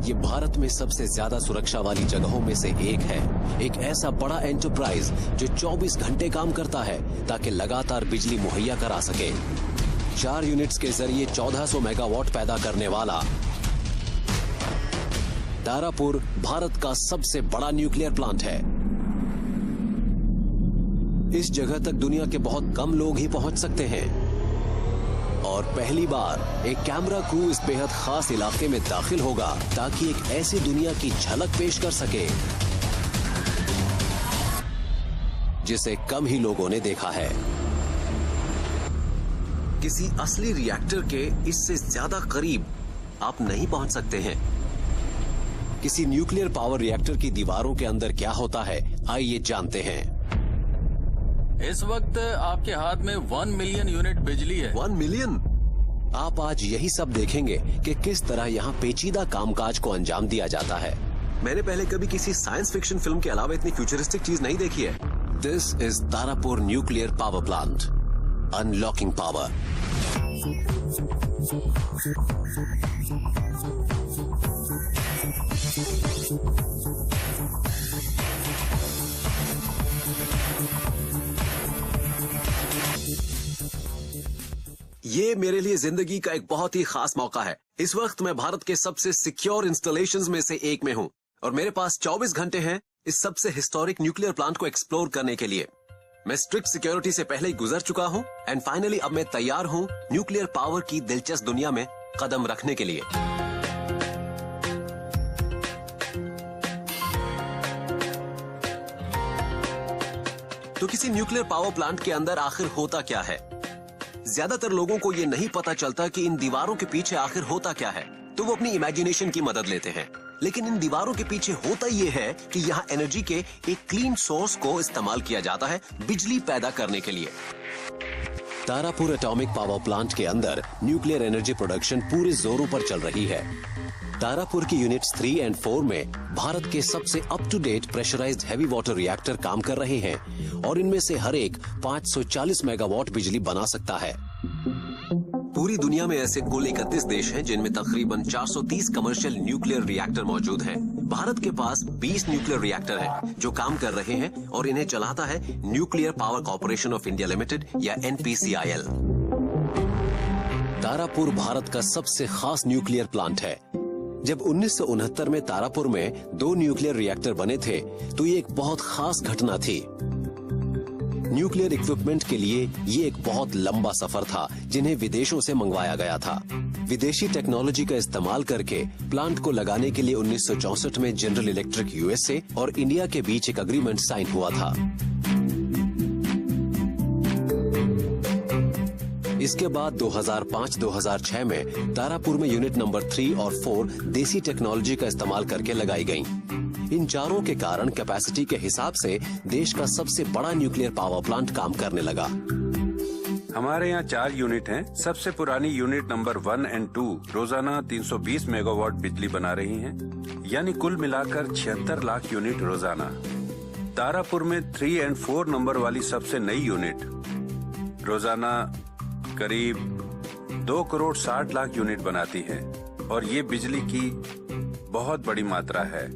ये भारत में सबसे ज्यादा सुरक्षा वाली जगहों में से एक है। एक ऐसा बड़ा एंटरप्राइज जो 24 घंटे काम करता है ताकि लगातार बिजली मुहैया करा सके। 4 यूनिट्स के जरिए 1400 मेगावाट पैदा करने वाला तारापुर भारत का सबसे बड़ा न्यूक्लियर प्लांट है। इस जगह तक दुनिया के बहुत कम लोग ही पहुंच सकते हैं और पहली बार एक कैमरा क्रू इस बेहद खास इलाके में दाखिल होगा ताकि एक ऐसी दुनिया की झलक पेश कर सके जिसे कम ही लोगों ने देखा है। किसी असली रिएक्टर के इससे ज्यादा करीब आप नहीं पहुंच सकते हैं। किसी न्यूक्लियर पावर रिएक्टर की दीवारों के अंदर क्या होता है, आइए जानते हैं। इस वक्त आपके हाथ में 1 मिलियन यूनिट बिजली है। 1 मिलियन? आप आज यही सब देखेंगे कि किस तरह यहाँ पेचीदा कामकाज को अंजाम दिया जाता है। मैंने पहले कभी किसी साइंस फिक्शन फिल्म के अलावा इतनी फ्यूचरिस्टिक चीज नहीं देखी है। This is Tarapur nuclear power plant, unlocking power. ये मेरे लिए जिंदगी का एक बहुत ही खास मौका है। इस वक्त मैं भारत के सबसे सिक्योर इंस्टॉलेशंस में से एक में हूँ और मेरे पास 24 घंटे हैं इस सबसे हिस्टोरिक न्यूक्लियर प्लांट को एक्सप्लोर करने के लिए। मैं स्ट्रिक्ट सिक्योरिटी से पहले ही गुजर चुका हूँ एंड फाइनली अब मैं तैयार हूँ न्यूक्लियर पावर की दिलचस्प दुनिया में कदम रखने के लिए। तो किसी न्यूक्लियर पावर प्लांट के अंदर आखिर होता क्या है? ज्यादातर लोगों को ये नहीं पता चलता कि इन दीवारों के पीछे आखिर होता क्या है, तो वो अपनी इमेजिनेशन की मदद लेते हैं। लेकिन इन दीवारों के पीछे होता ये है कि यहाँ एनर्जी के एक क्लीन सोर्स को इस्तेमाल किया जाता है बिजली पैदा करने के लिए। तारापुर एटॉमिक पावर प्लांट के अंदर न्यूक्लियर एनर्जी प्रोडक्शन पूरे जोरों पर चल रही है। तारापुर की यूनिट्स 3 और 4 में भारत के सबसे up to date pressurized heavy water reactor काम कर रहे हैं और इनमें से हर एक 540 मेगावाट बिजली बना सकता है। पूरी दुनिया में ऐसे कुल 31 देश हैं जिनमें तकरीबन 430 कमर्शियल न्यूक्लियर रिएक्टर मौजूद हैं। भारत के पास 20 न्यूक्लियर रिएक्टर हैं जो काम कर रहे हैं और इन्हें चलाता है nuclear power corporation of India limited या NPCIL। तारापुर भारत का सबसे खास न्यूक्लियर प्लांट है। जब 1969 में तारापुर में 2 न्यूक्लियर रिएक्टर बने थे तो ये एक बहुत खास घटना थी। न्यूक्लियर इक्विपमेंट के लिए ये एक बहुत लंबा सफर था जिन्हें विदेशों से मंगवाया गया था। विदेशी टेक्नोलॉजी का इस्तेमाल करके प्लांट को लगाने के लिए 1964 में जनरल इलेक्ट्रिक USA और इंडिया के बीच एक एग्रीमेंट साइन हुआ था। इसके बाद 2005-2006 में तारापुर में यूनिट नंबर 3 और 4 देसी टेक्नोलॉजी का इस्तेमाल करके लगाई गईं। इन चारों के कारण कैपेसिटी के हिसाब से देश का सबसे बड़ा न्यूक्लियर पावर प्लांट काम करने लगा। हमारे यहाँ 4 यूनिट हैं। सबसे पुरानी यूनिट नंबर 1 और 2 रोजाना 320 मेगावाट बिजली बना रही हैं, यानी कुल मिलाकर 76 लाख यूनिट रोजाना। तारापुर में 3 और 4 नंबर वाली सबसे नई यूनिट रोजाना करीब 2 करोड़ 60 लाख यूनिट बनाती है और ये बिजली की बहुत बड़ी मात्रा है।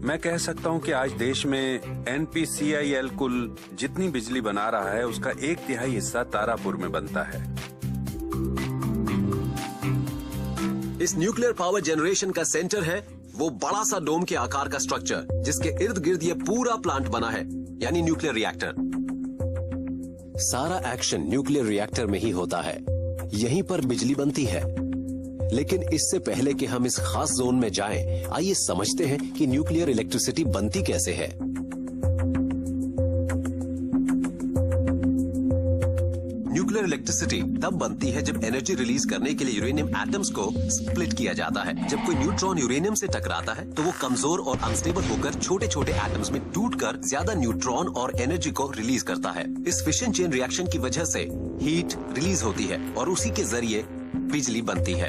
मैं कह सकता हूँ कि आज देश में NPCIL कुल जितनी बिजली बना रहा है उसका 1/3 हिस्सा तारापुर में बनता है। इस न्यूक्लियर पावर जनरेशन का सेंटर है वो बड़ा सा डोम के आकार का स्ट्रक्चर जिसके इर्द गिर्द ये पूरा प्लांट बना है, यानी न्यूक्लियर रिएक्टर। सारा एक्शन न्यूक्लियर रिएक्टर में ही होता है, यहीं पर बिजली बनती है। लेकिन इससे पहले कि हम इस खास जोन में जाएं, आइए समझते हैं कि न्यूक्लियर इलेक्ट्रिसिटी बनती कैसे है। न्यूक्लियर इलेक्ट्रिसिटी तब बनती है जब एनर्जी रिलीज करने के लिए यूरेनियम एटम्स को स्प्लिट किया जाता है। जब कोई न्यूट्रॉन यूरेनियम से टकराता है तो वो कमजोर और अनस्टेबल होकर छोटे छोटे एटम्स में टूटकर ज्यादा न्यूट्रॉन और एनर्जी को रिलीज करता है। इस फिशन चेन रिएक्शन की वजह से हीट रिलीज होती है और उसी के जरिए बिजली बनती है।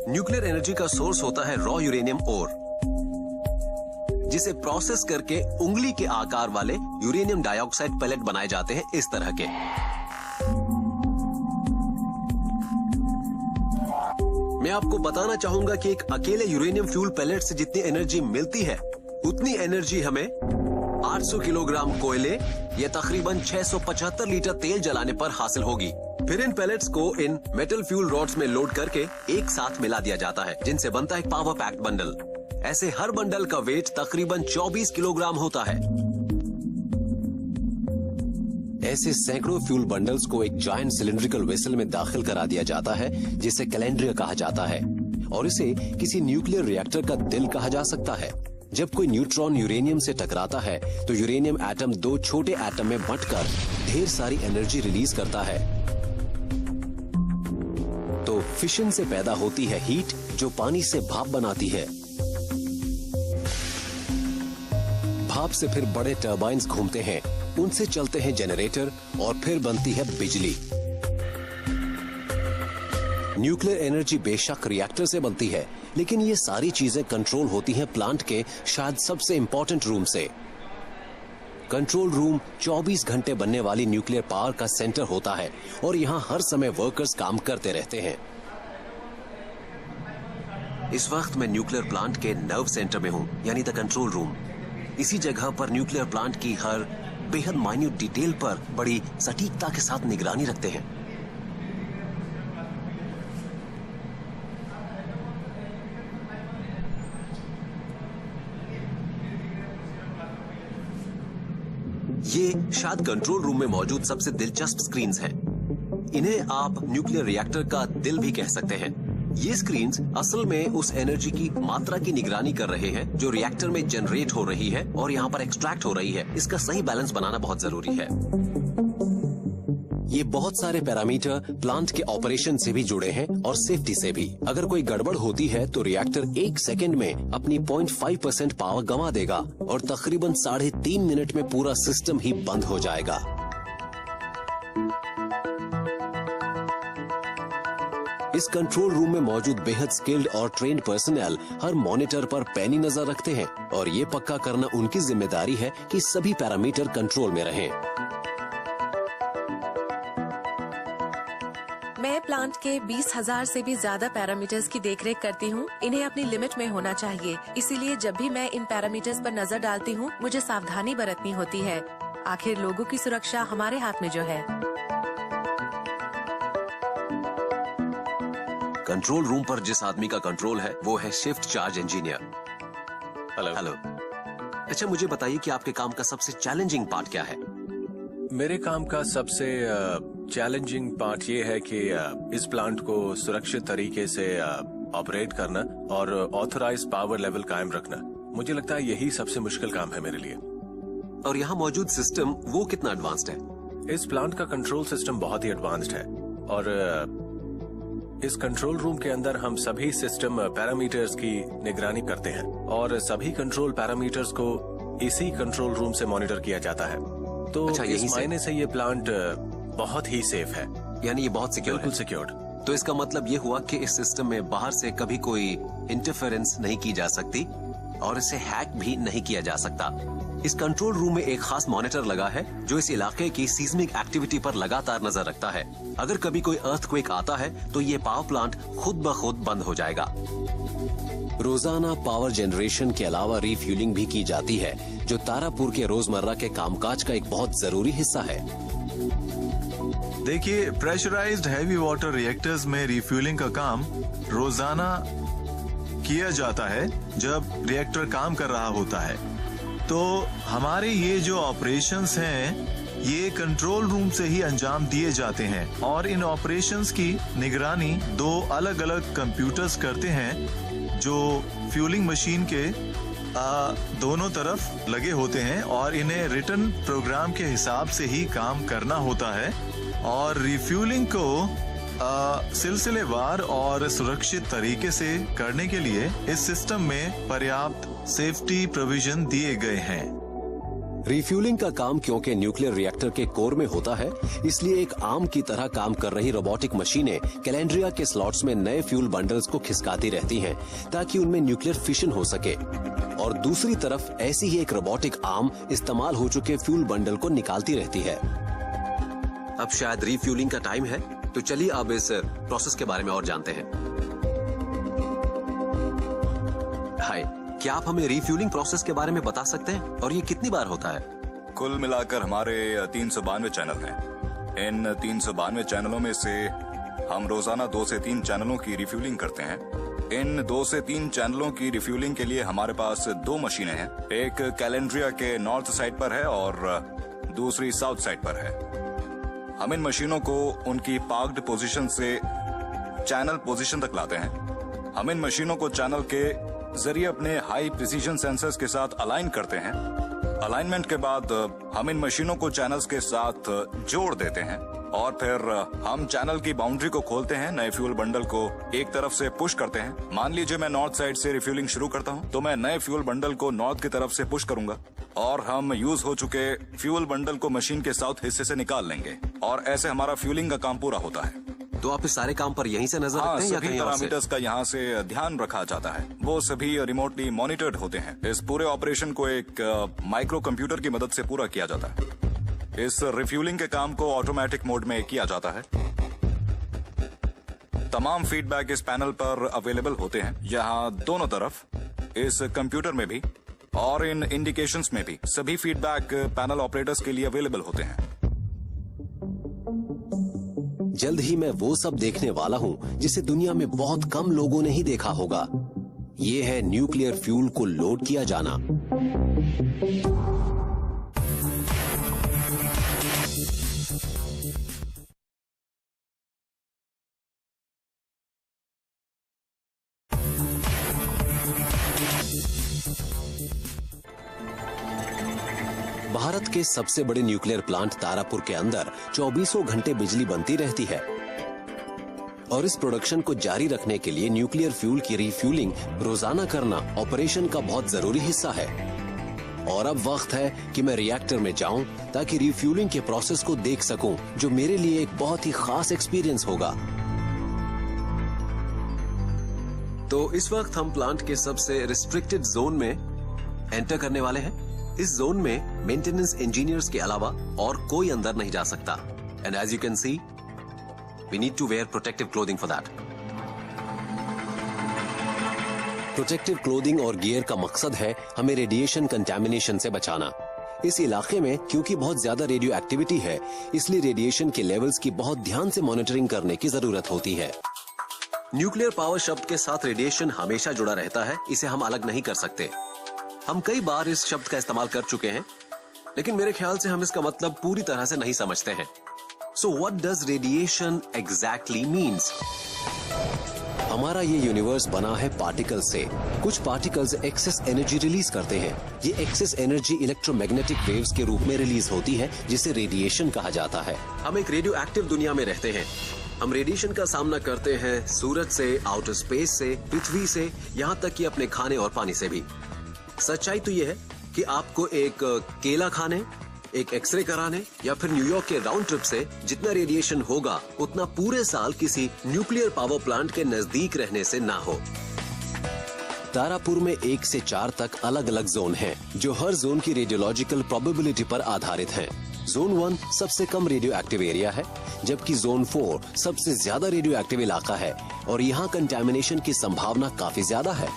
न्यूक्लियर एनर्जी का सोर्स होता है रॉ यूरेनियम ओर, जिसे प्रोसेस करके उंगली के आकार वाले यूरेनियम डाइऑक्साइड पैलेट बनाए जाते हैं इस तरह के। मैं आपको बताना चाहूंगा कि एक अकेले यूरेनियम फ्यूल पैलेट से जितनी एनर्जी मिलती है उतनी एनर्जी हमें 800 किलोग्राम कोयले या तकरीबन 675 लीटर तेल जलाने पर हासिल होगी। फिर इन पैलेट्स को इन मेटल फ्यूल रॉड्स में लोड करके एक साथ मिला दिया जाता है, जिनसे बनता है पावर पैक्ड बंडल। ऐसे हर बंडल का वेट तकरीबन 24 किलोग्राम होता है। ऐसे सैकड़ों फ्यूल बंडल्स को एक जायंट सिलिंड्रिकल वेसल में दाखिल करा दिया जाता है, जिसे कैलेंड्रिया कहा जाता है, और इसे किसी न्यूक्लियर रिएक्टर का दिल कहा जा सकता है। जब कोई न्यूट्रॉन यूरेनियम से टकराता है तो यूरेनियम एटम दो छोटे एटम में बंटकर ढेर सारी एनर्जी रिलीज करता है। तो फिशन से पैदा होती है हीट, जो पानी से भाप बनाती है। भाप से फिर बड़े टर्बाइन्स घूमते हैं, उनसे चलते हैं जनरेटर और फिर बनती है बिजली। न्यूक्लियर एनर्जी बेशक रिएक्टर से बनती है, लेकिन ये सारी चीजें कंट्रोल होती हैं प्लांट के शायद सबसे इंपॉर्टेंट रूम से। कंट्रोल रूम 24 घंटे बनने वाली न्यूक्लियर पावर का सेंटर होता है और यहाँ हर समय वर्कर्स काम करते रहते हैं। इस वक्त मैं न्यूक्लियर प्लांट के नर्व सेंटर में हूँ, यानी द कंट्रोल रूम। इसी जगह पर न्यूक्लियर प्लांट की हर बेहद माइन्यूट डिटेल पर बड़ी सटीकता के साथ निगरानी रखते हैं। ये शायद कंट्रोल रूम में मौजूद सबसे दिलचस्प स्क्रीन्स हैं। इन्हें आप न्यूक्लियर रिएक्टर का दिल भी कह सकते हैं। ये स्क्रीन्स असल में उस एनर्जी की मात्रा की निगरानी कर रहे हैं जो रिएक्टर में जनरेट हो रही है और यहाँ पर एक्सट्रैक्ट हो रही है। इसका सही बैलेंस बनाना बहुत जरूरी है। ये बहुत सारे पैरामीटर प्लांट के ऑपरेशन से भी जुड़े हैं और सेफ्टी से भी। अगर कोई गड़बड़ होती है तो रिएक्टर 1 सेकेंड में अपनी 0.5% पावर गंवा देगा और तकरीबन 3.5 मिनट में पूरा सिस्टम ही बंद हो जाएगा। इस कंट्रोल रूम में मौजूद बेहद स्किल्ड और ट्रेन्ड पर्सनल हर मॉनिटर पर पैनी नजर रखते हैं और ये पक्का करना उनकी जिम्मेदारी है कि सभी पैरामीटर कंट्रोल में रहें। मैं प्लांट के 20,000 से भी ज्यादा पैरामीटर्स की देखरेख करती हूँ। इन्हें अपनी लिमिट में होना चाहिए, इसीलिए जब भी मैं इन पैरामीटर्स पर नजर डालती हूँ मुझे सावधानी बरतनी होती है। आखिर लोगों की सुरक्षा हमारे हाथ में जो है। कंट्रोल रूम पर जिस आदमी का कंट्रोल है वो है शिफ्ट चार्ज इंजीनियर। हेलो। अच्छा, मुझे बताइए कि आपके काम का सबसे चैलेंजिंग पार्ट क्या है? मेरे काम का सबसे चैलेंजिंग पार्ट ये है कि इस प्लांट को सुरक्षित तरीके से ऑपरेट करना और ऑथराइज्ड पावर लेवल कायम रखना। मुझे लगता है यही सबसे मुश्किल काम है मेरे लिए। और यहाँ मौजूद सिस्टम वो कितना एडवांस्ड है? इस प्लांट का कंट्रोल सिस्टम बहुत ही एडवांस्ड है और इस कंट्रोल रूम के अंदर हम सभी सिस्टम पैरामीटर्स की निगरानी करते हैं और सभी कंट्रोल पैरामीटर्स को इसी कंट्रोल रूम से मॉनिटर किया जाता है। तो अच्छा, इस मायने से ये प्लांट बहुत ही सेफ है। यानी ये बहुत सिक्योर है? बिल्कुल सिक्योर्ड। तो इसका मतलब ये हुआ कि इस सिस्टम में बाहर से कभी कोई इंटरफेरेंस नहीं की जा सकती और इसे हैक भी नहीं किया जा सकता। इस कंट्रोल रूम में एक खास मॉनिटर लगा है जो इस इलाके की सीस्मिक एक्टिविटी पर लगातार नजर रखता है। अगर कभी कोई अर्थक्वेक आता है तो ये पावर प्लांट खुद ब खुद बंद हो जाएगा। रोजाना पावर जनरेशन के अलावा रिफ्यूलिंग भी की जाती है, जो तारापुर के रोजमर्रा के कामकाज का एक बहुत जरूरी हिस्सा है। देखिए, प्रेशराइज्ड हैवी वाटर रिएक्टर्स में रिफ्यूलिंग का काम रोजाना किया जाता है जब रिएक्टर काम कर रहा होता है। तो हमारे ये जो ऑपरेशंस हैं ये कंट्रोल रूम से ही अंजाम दिए जाते हैं और इन ऑपरेशंस की निगरानी 2 अलग अलग कंप्यूटर्स करते हैं जो फ्यूलिंग मशीन के दोनों तरफ लगे होते हैं और इन्हें रिटन प्रोग्राम के हिसाब से ही काम करना होता है। और रिफ्यूलिंग को सिलसिलेवार और सुरक्षित तरीके से करने के लिए इस सिस्टम में पर्याप्त सेफ्टी प्रोविजन दिए गए हैं। रिफ्यूलिंग का काम क्योंकि न्यूक्लियर रिएक्टर के कोर में होता है, इसलिए एक आर्म की तरह काम कर रही रोबोटिक मशीनें कैलेंड्रिया के स्लॉट्स में नए फ्यूल बंडल्स को खिसकाती रहती हैं ताकि उनमें न्यूक्लियर फिशन हो सके। और दूसरी तरफ ऐसी ही एक रोबोटिक आर्म इस्तेमाल हो चुके फ्यूल बंडल को निकालती रहती है। अब शायद रिफ्यूलिंग का टाइम है, तो चलिए अब इस प्रोसेस के बारे में और जानते हैं। हाय, क्या आप हमें रिफ्यूलिंग प्रोसेस के बारे में बता सकते हैं और ये कितनी बार होता है? कुल मिलाकर हमारे 392 चैनल हैं। इन 392 चैनलों में से हम रोजाना 2 से 3 चैनलों की रिफ्यूलिंग करते हैं। इन 2 से 3 चैनलों की रिफ्यूलिंग के लिए हमारे पास 2 मशीनें हैं। एक कैलेंड्रिया के नॉर्थ साइड पर है और दूसरी साउथ साइड पर है। हम इन मशीनों को उनकी पार्क्ड पोजीशन से चैनल पोजीशन तक लाते हैं। हम इन मशीनों को चैनल के जरिए अपने हाई प्रिसीजन सेंसर्स के साथ अलाइन करते हैं। अलाइनमेंट के बाद हम इन मशीनों को चैनल्स के साथ जोड़ देते हैं और फिर हम चैनल की बाउंड्री को खोलते हैं, नए फ्यूल बंडल को एक तरफ से पुश करते हैं। मान लीजिए मैं नॉर्थ साइड से रिफ्यूलिंग शुरू करता हूं, तो मैं नए फ्यूल बंडल को नॉर्थ की तरफ से पुश करूंगा और हम यूज हो चुके फ्यूल बंडल को मशीन के साउथ हिस्से से निकाल लेंगे और ऐसे हमारा फ्यूलिंग का काम पूरा होता है। तो आप इस सारे काम पर यहीं से नजर रखते हैं या सभी कहीं और से? पैरामीटर्स का यहाँ से ध्यान रखा जाता है। वो सभी रिमोटली मॉनिटर्ड होते हैं। इस पूरे ऑपरेशन को एक माइक्रो कंप्यूटर की मदद से पूरा किया जाता है। इस रिफ्यूलिंग के काम को ऑटोमेटिक मोड में किया जाता है। तमाम फीडबैक इस पैनल पर अवेलेबल होते हैं, यहाँ दोनों तरफ, इस कंप्यूटर में भी और इन इंडिकेशंस में भी। सभी फीडबैक पैनल ऑपरेटर्स के लिए अवेलेबल होते हैं। जल्द ही मैं वो सब देखने वाला हूँ जिसे दुनिया में बहुत कम लोगों ने ही देखा होगा। ये है न्यूक्लियर फ्यूल को लोड किया जाना। भारत के सबसे बड़े न्यूक्लियर प्लांट तारापुर के अंदर 24 घंटे बिजली बनती रहती है और इस प्रोडक्शन को जारी रखने के लिए न्यूक्लियर फ्यूल की रिफ्यूलिंग रोजाना करना ऑपरेशन का बहुत जरूरी हिस्सा है। और अब वक्त है कि मैं रिएक्टर में जाऊं ताकि रिफ्यूलिंग के प्रोसेस को देख सकूं, जो मेरे लिए एक बहुत ही खास एक्सपीरियंस होगा। तो इस वक्त हम प्लांट के सबसे रिस्ट्रिक्टेड जोन में एंटर करने वाले हैं। इस जोन में मेंटेनेंस इंजीनियर्स के अलावा और कोई अंदर नहीं जा सकता। And as you can see, we need to wear protective clothing for that. Protective clothing और गियर का मकसद है हमें रेडिएशन कंटैमिनेशन से बचाना। इस इलाके में क्योंकि बहुत ज्यादा रेडियो एक्टिविटी है, इसलिए रेडिएशन के लेवल्स की बहुत ध्यान से मॉनिटरिंग करने की जरूरत होती है। न्यूक्लियर पावर शब्द के साथ रेडिएशन हमेशा जुड़ा रहता है, इसे हम अलग नहीं कर सकते। हम कई बार इस शब्द का इस्तेमाल कर चुके हैं, लेकिन मेरे ख्याल से हम इसका मतलब पूरी तरह से नहीं समझते हैं। So what does radiation exactly means? हमारा ये यूनिवर्स बना है पार्टिकल से। कुछ पार्टिकल्स एक्सेस एनर्जी रिलीज करते हैं। ये एक्सेस एनर्जी इलेक्ट्रोमैग्नेटिक वेव्स के रूप में रिलीज होती है, जिसे रेडिएशन कहा जाता है। हम एक रेडियो एक्टिव दुनिया में रहते हैं। हम रेडिएशन का सामना करते हैं सूरज से, आउटर स्पेस से, पृथ्वी से, यहाँ तक कि अपने खाने और पानी से भी। सच्चाई तो ये है कि आपको एक केला खाने, एक एक्सरे कराने या फिर न्यूयॉर्क के राउंड ट्रिप से जितना रेडिएशन होगा, उतना पूरे साल किसी न्यूक्लियर पावर प्लांट के नजदीक रहने से ना हो। तारापुर में 1 से 4 तक अलग अलग जोन हैं, जो हर जोन की रेडियोलॉजिकल प्रोबेबिलिटी पर आधारित हैं। जोन 1 सबसे कम रेडियो एक्टिव एरिया है, जबकि जोन 4 सबसे ज्यादा रेडियो एक्टिव इलाका है और यहाँ कंटैमिनेशन की संभावना काफी ज्यादा है।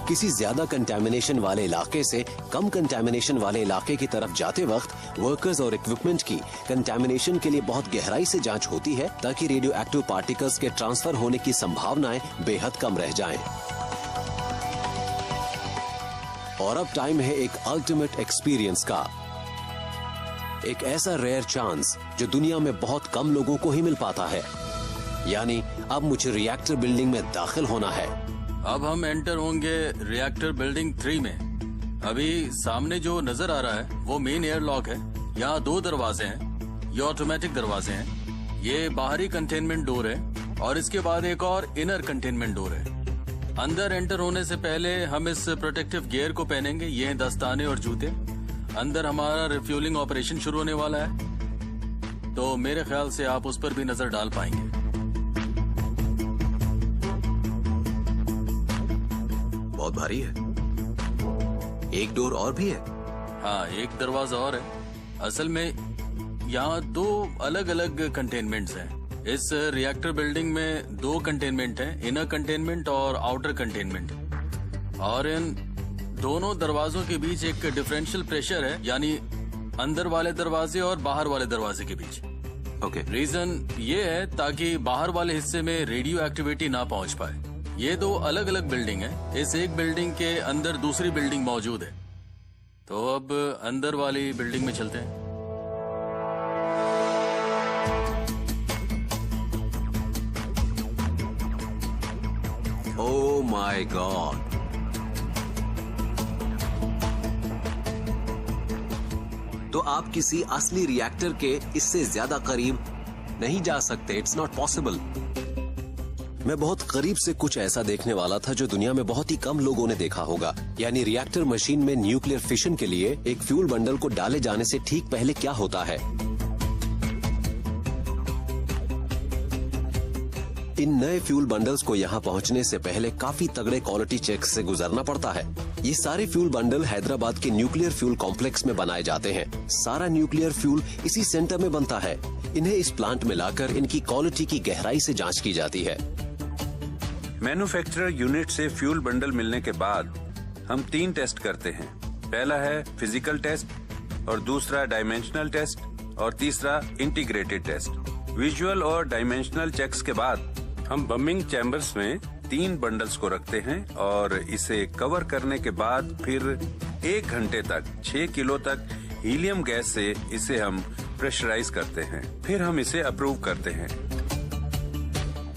किसी ज्यादा कंटैमिनेशन वाले इलाके से कम कंटैमिनेशन वाले इलाके की तरफ जाते वक्त वर्कर्स और इक्विपमेंट की कंटैमिनेशन के लिए बहुत गहराई से जांच होती है, ताकि रेडियो एक्टिव पार्टिकल्स के ट्रांसफर होने की संभावनाएं बेहद कम रह जाएं। और अब टाइम है एक अल्टीमेट एक्सपीरियंस का, एक ऐसा रेयर चांस जो दुनिया में बहुत कम लोगों को ही मिल पाता है। यानी अब मुझे रिएक्टर बिल्डिंग में दाखिल होना है। अब हम एंटर होंगे रिएक्टर बिल्डिंग 3 में। अभी सामने जो नजर आ रहा है वो मेन एयरलॉक है। यहाँ 2 दरवाजे हैं, ये ऑटोमेटिक दरवाजे हैं। ये बाहरी कंटेनमेंट डोर है और इसके बाद एक और इनर कंटेनमेंट डोर है। अंदर एंटर होने से पहले हम इस प्रोटेक्टिव गियर को पहनेंगे। ये हैं दस्ताने और जूते। अंदर हमारा रिफ्यूलिंग ऑपरेशन शुरू होने वाला है, तो मेरे ख्याल से आप उस पर भी नजर डाल पाएंगे। बहुत भारी है। एक डोर और भी है? हाँ, एक दरवाजा और है। असल में यहाँ 2 अलग अलग कंटेनमेंट्स हैं। इस रिएक्टर बिल्डिंग में 2 कंटेनमेंट हैं, इनर कंटेनमेंट और आउटर कंटेनमेंट। और इन दोनों दरवाजों के बीच एक डिफरेंशियल प्रेशर है, यानी अंदर वाले दरवाजे और बाहर वाले दरवाजे के बीच। ओके। रीजन ये है ताकि बाहर वाले हिस्से में रेडियो एक्टिविटी ना पहुंच पाए। ये 2 अलग अलग बिल्डिंग है। इस एक बिल्डिंग के अंदर दूसरी बिल्डिंग मौजूद है। तो अब अंदर वाली बिल्डिंग में चलते हैं। ओह माय गॉड, तो आप किसी असली रिएक्टर के इससे ज्यादा करीब नहीं जा सकते। It's not possible. मैं बहुत करीब से कुछ ऐसा देखने वाला था जो दुनिया में बहुत ही कम लोगों ने देखा होगा, यानी रिएक्टर मशीन में न्यूक्लियर फिशन के लिए एक फ्यूल बंडल को डाले जाने से ठीक पहले क्या होता है। इन नए फ्यूल बंडल्स को यहाँ पहुँचने से पहले काफी तगड़े क्वालिटी चेक से गुजरना पड़ता है। ये सारे फ्यूल बंडल हैदराबाद के न्यूक्लियर फ्यूल कॉम्प्लेक्स में बनाए जाते हैं। सारा न्यूक्लियर फ्यूल इसी सेंटर में बनता है। इन्हें इस प्लांट में लाकर इनकी क्वालिटी की गहराई से जांच की जाती है। मैन्युफैक्चरर यूनिट से फ्यूल बंडल मिलने के बाद हम 3 टेस्ट करते हैं। पहला है फिजिकल टेस्ट और दूसरा डायमेंशनल टेस्ट और तीसरा इंटीग्रेटेड टेस्ट। विजुअल और डायमेंशनल चेक्स के बाद हम बमिंग चैम्बर्स में 3 बंडल्स को रखते हैं और इसे कवर करने के बाद फिर 1 घंटे तक 6 किलो तक हीलियम गैस से इसे हम प्रेशराइज करते हैं। फिर हम इसे अप्रूव करते हैं।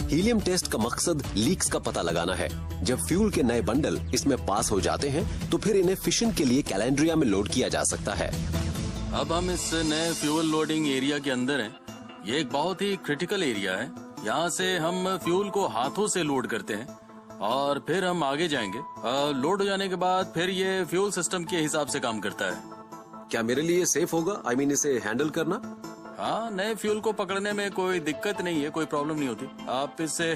हीलियम टेस्ट का मकसद लीक्स का पता लगाना है। जब फ्यूल के नए बंडल इसमें पास हो जाते हैं तो फिर इन्हें फिशन के लिए कैलेंड्रिया में लोड किया जा सकता है। अब हम इस नए फ्यूल लोडिंग एरिया के अंदर हैं। ये एक बहुत ही क्रिटिकल एरिया है। यहाँ से हम फ्यूल को हाथों से लोड करते हैं और फिर हम आगे जाएंगे। लोड हो जाने के बाद फिर ये फ्यूल सिस्टम के हिसाब से काम करता है। क्या मेरे लिए सेफ होगा? आई मीन इसे हैंडल करना? हाँ, नए फ्यूल को पकड़ने में कोई दिक्कत नहीं है, कोई प्रॉब्लम नहीं होती। आप इसे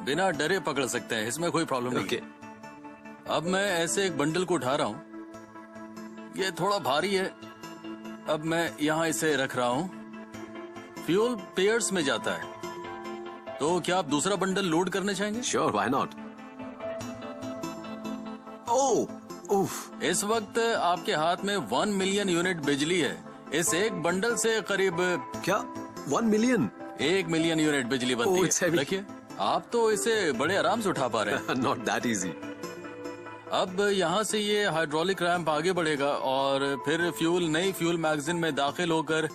बिना डरे पकड़ सकते हैं, इसमें कोई प्रॉब्लम नहीं है। अब मैं ऐसे एक बंडल को उठा रहा हूँ। ये थोड़ा भारी है। अब मैं यहाँ इसे रख रहा हूँ। फ्यूल पेयर्स में जाता है। तो क्या आप दूसरा बंडल लोड करना चाहेंगे? Sure, why not. ओह, इस वक्त आपके हाथ में 1 मिलियन यूनिट बिजली है। इस एक बंडल से करीब क्या 1 मिलियन? 1 मिलियन यूनिट बिजली बनती Oh, it's है। heavy. देखिए, आप तो इसे बड़े आराम से उठा पा रहे हैं। Not that easy. अब यहाँ से ये हाइड्रोलिक रैंप आगे बढ़ेगा और फिर फ्यूल नई फ्यूल मैगजीन में दाखिल होकर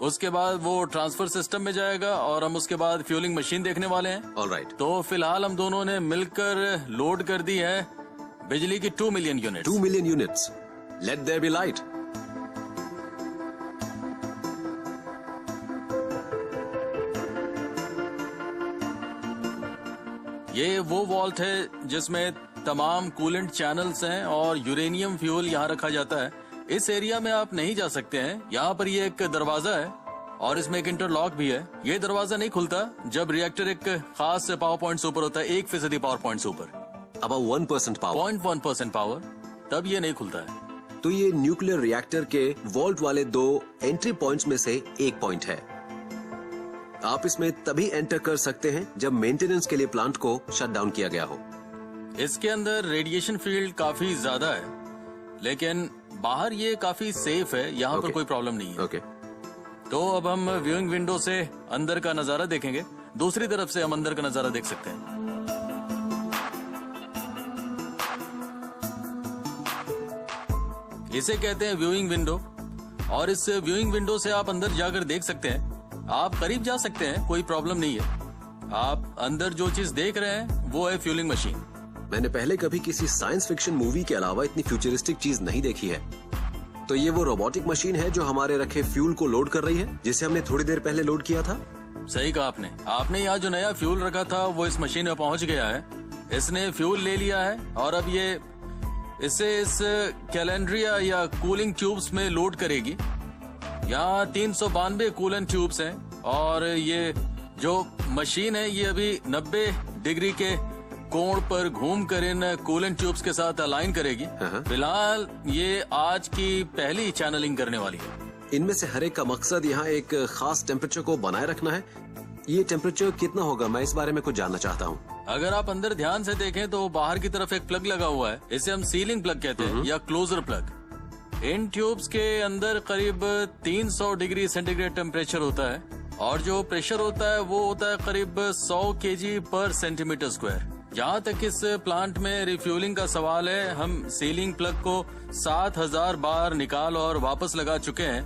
उसके बाद वो ट्रांसफर सिस्टम में जाएगा और हम उसके बाद फ्यूलिंग मशीन देखने वाले हैं। ऑलराइट। तो फिलहाल हम दोनों ने मिलकर लोड कर दी है बिजली की 2 million unit. 2 million units. Let there be light. ये वो वॉल्ट है जिसमें तमाम कूलेंट चैनल्स हैं और यूरेनियम फ्यूल यहाँ रखा जाता है। इस एरिया में आप नहीं जा सकते हैं। यहाँ पर ये एक दरवाजा है और इसमें एक इंटरलॉक भी है। ये दरवाजा नहीं खुलता जब रिएक्टर एक खास पावर पॉइंट से ऊपर होता है, 1% पावर पॉइंट से ऊपर, अबाउट 1% पावर, 0.1% पावर, तब ये नहीं खुलता है। तो ये न्यूक्लियर रिएक्टर के वॉल्ट वाले 2 एंट्री पॉइंट्स में से एक पॉइंट है। आप इसमें तभी एंटर कर सकते हैं जब मेंटेनेंस के लिए प्लांट को शट डाउन किया गया हो। इसके अंदर रेडिएशन फील्ड काफी ज्यादा है, लेकिन बाहर ये काफी सेफ है। यहाँ पर कोई प्रॉब्लम नहीं है। ओके। तो अब हम व्यूइंग विंडो से अंदर का नजारा देखेंगे। दूसरी तरफ से हम अंदर का नजारा देख सकते हैं। इसे कहते हैं व्यूइंग विंडो और इस व्यूइंग विंडो से आप अंदर जाकर देख सकते हैं। आप करीब जा सकते हैं, कोई प्रॉब्लम नहीं है। आप अंदर जो चीज देख रहे हैं वो है फ्यूलिंग मशीन। मैंने पहले कभी किसी साइंस फिक्शन मूवी के अलावा इतनी फ्यूचरिस्टिक चीज नहीं देखी है। तो ये वो रोबोटिक मशीन है जो हमारे रखे फ्यूल को लोड कर रही है, जिसे हमने थोड़ी देर पहले लोड किया था। सही कहा आपने यहाँ जो नया फ्यूल रखा था वो इस मशीन में पहुंच गया है। इसने फ्यूल ले लिया है और अब ये इसे इस कैलेंड्रिया या कूलिंग ट्यूब्स में लोड करेगी। यहाँ 392 कूलेंट ट्यूब्स हैं और ये जो मशीन है ये अभी 90 डिग्री के कोण पर घूमकर इन कूलेंट ट्यूब्स के साथ अलाइन करेगी। फिलहाल ये आज की पहली चैनलिंग करने वाली है। इनमें से हर एक का मकसद यहाँ एक खास टेम्परेचर को बनाए रखना है। ये टेम्परेचर कितना होगा, मैं इस बारे में कुछ जानना चाहता हूँ। अगर आप अंदर ध्यान से देखें तो बाहर की तरफ एक प्लग लगा हुआ है, इसे हम सीलिंग प्लग कहते हैं या क्लोजर प्लग। इन ट्यूब्स के अंदर करीब 300 डिग्री सेंटीग्रेड टेम्परेचर होता है और जो प्रेशर होता है वो होता है करीब 100 kg पर सेंटीमीटर स्क्वायर। जहाँ तक इस प्लांट में रिफ्यूलिंग का सवाल है, हम सीलिंग प्लग को 7000 बार निकाल और वापस लगा चुके हैं,